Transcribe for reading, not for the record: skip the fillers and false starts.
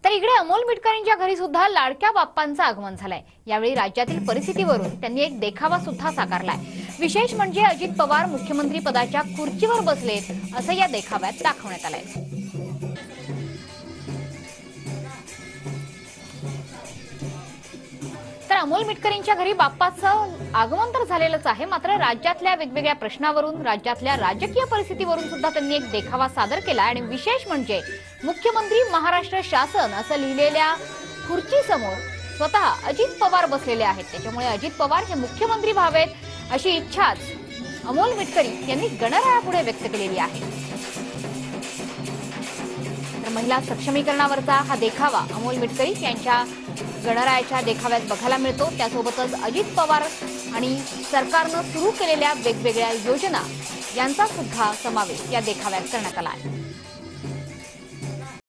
तर इकडे अमोल मिटकरींच्या घरी सुद्धा लाडक्या बाप्पांचं आगमन झालंय। यावेळी राज्यातील परिस्थितीवरून त्यांनी एक देखावा सुद्धा साकारलाय। विशेष म्हणजे अजित पवार मुख्यमंत्री पदाच्या खुर्चीवर बसलेत असं या देखाव्यात दाखवण्यात आलंय। तर अमोल मिटकरींच्या घरी बाप्पाचं आगमन तर झालेलंच आहे, मात्र राज्यातल्या वेगवेगळ्या प्रश्नावरून, राज्यातल्या राजकीय परिस्थितीवरून सुद्धा त्यांनी एक देखावा सादर केला आणि विशेष म्हणजे मुख्यमंत्री महाराष्ट्र शासन असं लिहिलेल्या खुर्चीसमोर स्वतः अजित पवार बसलेले आहेत। त्याच्यामुळे अजित पवार हे मुख्यमंत्री व्हावेत अशी इच्छाच अमोल मिटकरी यांनी गणरायापुढे व्यक्त केलेली आहे। तर महिला सक्षमीकरणावरचा हा देखावा अमोल मिटकरी यांच्या गणरायाच्या देखाव्यात बघायला मिळतो। त्यासोबतच अजित पवार आणि सरकारनं सुरू केलेल्या वेगवेगळ्या योजना यांचा सुद्धा समावेश या देखाव्यात करण्यात आला आहे।